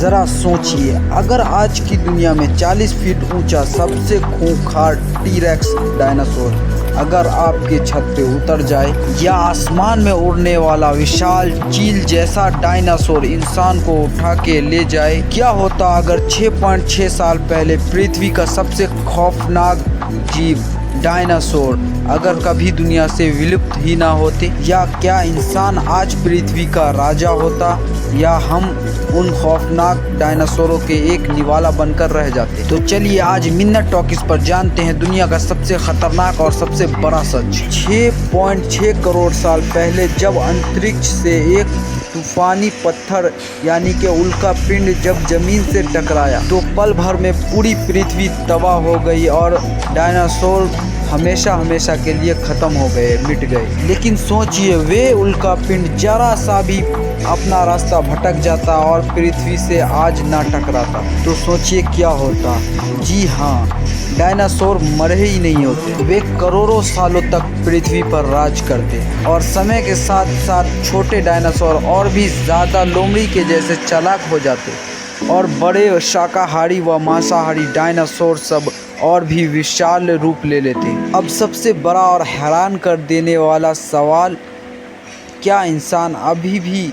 जरा सोचिए, अगर आज की दुनिया में 40 फीट ऊंचा सबसे खूंखार टी-रेक्स डायनासोर अगर आपके छत पे उतर जाए, या आसमान में उड़ने वाला विशाल चील जैसा डायनासोर इंसान को उठा के ले जाए, क्या होता अगर 6.6 साल पहले पृथ्वी का सबसे खौफनाक जीव डायनासोर अगर कभी दुनिया से विलुप्त ही ना होते? या क्या इंसान आज पृथ्वी का राजा होता, या हम उन खौफनाक डायनासोरों के एक निवाला बनकर रह जाते? तो चलिए आज मिन्नत टॉकीज पर जानते हैं दुनिया का सबसे खतरनाक और सबसे बड़ा सच। 6.6 करोड़ साल पहले जब अंतरिक्ष से एक तूफानी पत्थर यानी कि उल्का पिंड जब जमीन से टकराया, तो पल भर में पूरी पृथ्वी तबाह हो गई और डायनासोर हमेशा हमेशा के लिए ख़त्म हो गए, मिट गए। लेकिन सोचिए, वे उल्का पिंड जरा सा भी अपना रास्ता भटक जाता और पृथ्वी से आज ना टकराता, तो सोचिए क्या होता। जी हाँ, डायनासोर मरे ही नहीं होते, वे करोड़ों सालों तक पृथ्वी पर राज करते और समय के साथ साथ छोटे डायनासोर और भी ज़्यादा लोमड़ी के जैसे चालाक हो जाते और बड़े शाकाहारी व मांसाहारी डायनासोर सब और भी विशाल रूप ले लेते। अब सबसे बड़ा और हैरान कर देने वाला सवाल, क्या इंसान अभी भी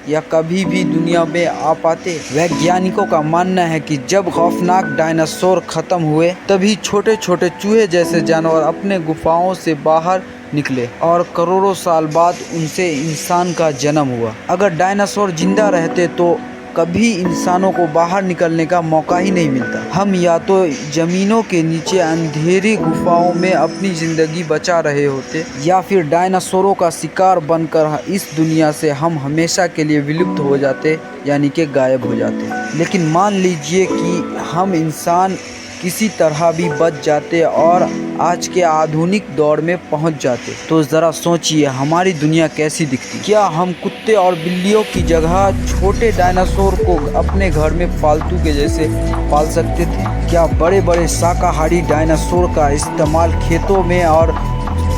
या कभी भी दुनिया में आ पाते? वैज्ञानिकों का मानना है कि जब खौफनाक डायनासोर खत्म हुए, तभी छोटे छोटे चूहे जैसे जानवर अपने गुफाओं से बाहर निकले और करोड़ों साल बाद उनसे इंसान का जन्म हुआ। अगर डायनासोर जिंदा रहते तो कभी इंसानों को बाहर निकलने का मौका ही नहीं मिलता। हम या तो जमीनों के नीचे अंधेरी गुफाओं में अपनी ज़िंदगी बचा रहे होते, या फिर डायनासोरों का शिकार बनकर इस दुनिया से हम हमेशा के लिए विलुप्त हो जाते, यानी कि गायब हो जाते। लेकिन मान लीजिए कि हम इंसान किसी तरह भी बच जाते और आज के आधुनिक दौर में पहुंच जाते, तो ज़रा सोचिए हमारी दुनिया कैसी दिखती। क्या हम कुत्ते और बिल्लियों की जगह छोटे डायनासोर को अपने घर में पालतू के जैसे पाल सकते थे? क्या बड़े बड़े शाकाहारी डायनासोर का इस्तेमाल खेतों में और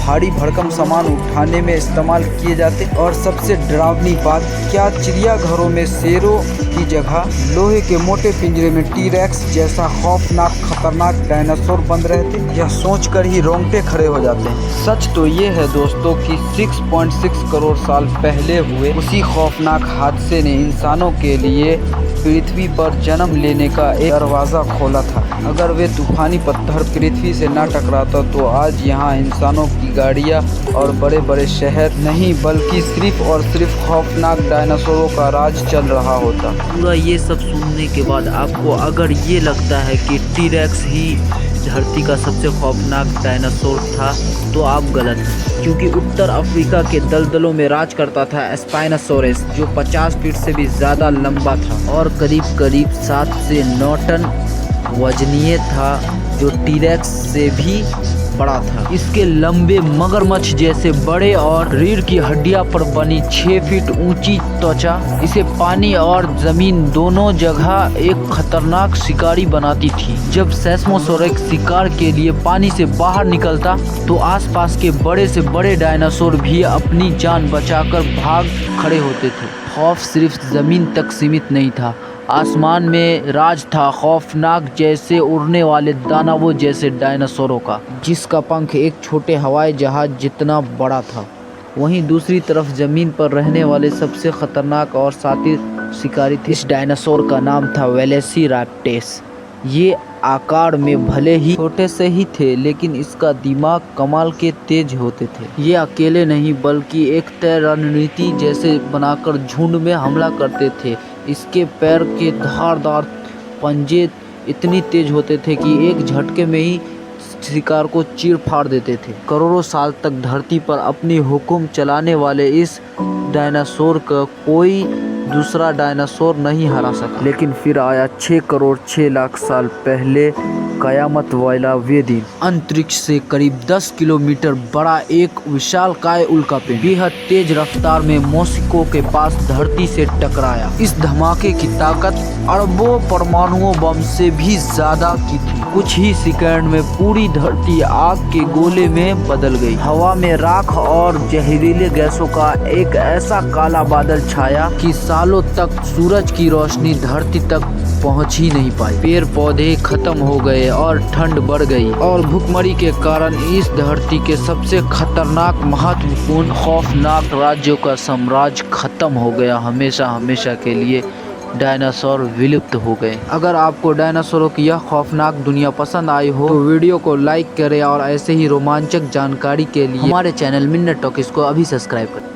भारी भरकम सामान उठाने में इस्तेमाल किए जाते? और सबसे डरावनी बात, क्या चिड़ियाघरों में शेरों की जगह लोहे के मोटे पिंजरे में टी-रेक्स जैसा खौफनाक खतरनाक डायनासोर बंद रहते? यह सोचकर ही रोंगटे खड़े हो जाते हैं। सच तो ये है दोस्तों कि 6.6 करोड़ साल पहले हुए उसी खौफनाक हादसे ने इंसानों के लिए पृथ्वी पर जन्म लेने का एक दरवाज़ा खोला था। अगर वे तूफानी पत्थर पृथ्वी से ना टकराता तो आज यहाँ इंसानों की गाड़ियाँ और बड़े बड़े शहर नहीं, बल्कि सिर्फ और सिर्फ खौफनाक डायनासोरों का राज चल रहा होता। पूरा ये सब सुनने के बाद आपको अगर ये लगता है कि टी-रेक्स ही धरती का सबसे खौफनाक डायनासोर था, तो आप गलत हैं, क्योंकि उत्तर अफ्रीका के दलदलों में राज करता था स्पाइनोसॉरस, जो 50 फीट से भी ज़्यादा लंबा था और करीब करीब 7 से 9 टन वजनीय था, जो टी-रेक्स से भी बड़ा था। इसके लंबे मगरमच्छ जैसे बड़े और रीढ़ की हड्डियां पर बनी 6 फीट ऊंची त्वचा इसे पानी और जमीन दोनों जगह एक खतरनाक शिकारी बनाती थी। जब सेस्मोसोरस शिकार के लिए पानी से बाहर निकलता तो आसपास के बड़े से बड़े डायनासोर भी अपनी जान बचाकर भाग खड़े होते थे। खौफ सिर्फ जमीन तक सीमित नहीं था, आसमान में राज था खौफनाक जैसे उड़ने वाले दानवों जैसे डायनासोरों का, जिसका पंख एक छोटे हवाई जहाज जितना बड़ा था। वहीं दूसरी तरफ ज़मीन पर रहने वाले सबसे ख़तरनाक और शातिर शिकारी थे। इस डायनासोर का नाम था वेलोसिराप्टर्स। ये आकार में भले ही छोटे से ही थे, लेकिन इसका दिमाग कमाल के तेज होते थे। ये अकेले नहीं बल्कि एक तय रणनीति जैसे बनाकर झुंड में हमला करते थे। इसके पैर के धारदार पंजे इतनी तेज होते थे कि एक झटके में ही शिकार को चीर फाड़ देते थे। करोड़ों साल तक धरती पर अपनी हुक्म चलाने वाले इस डायनासोर का कोई दूसरा डायनासोर नहीं हरा सका। लेकिन फिर आया 6 करोड़ 6 लाख साल पहले कयामत वाला वे दिन। अंतरिक्ष से करीब 10 किलोमीटर बड़ा एक विशालकाय उल्कापिंड बेहद तेज रफ्तार में मॉस्को के पास धरती से टकराया। इस धमाके की ताकत अरबों परमाणु बम से भी ज्यादा की थी। कुछ ही सेकंड में पूरी धरती आग के गोले में बदल गई। हवा में राख और जहरीले गैसों का एक ऐसा काला बादल छाया कि सालों सालों तक सूरज की रोशनी धरती तक पहुंच ही नहीं पाई। पेड़ पौधे खत्म हो गए और ठंड बढ़ गई और भूखमरी के कारण इस धरती के सबसे खतरनाक, महत्वपूर्ण, खौफनाक राज्यों का साम्राज्य खत्म हो गया। हमेशा हमेशा के लिए डायनासोर विलुप्त हो गए। अगर आपको डायनासोरों की यह खौफनाक दुनिया पसंद आई हो तो वीडियो को लाइक करें और ऐसे ही रोमांचक जानकारी के लिए हमारे चैनल मिन्नट टॉकीज को अभी सब्सक्राइब करें।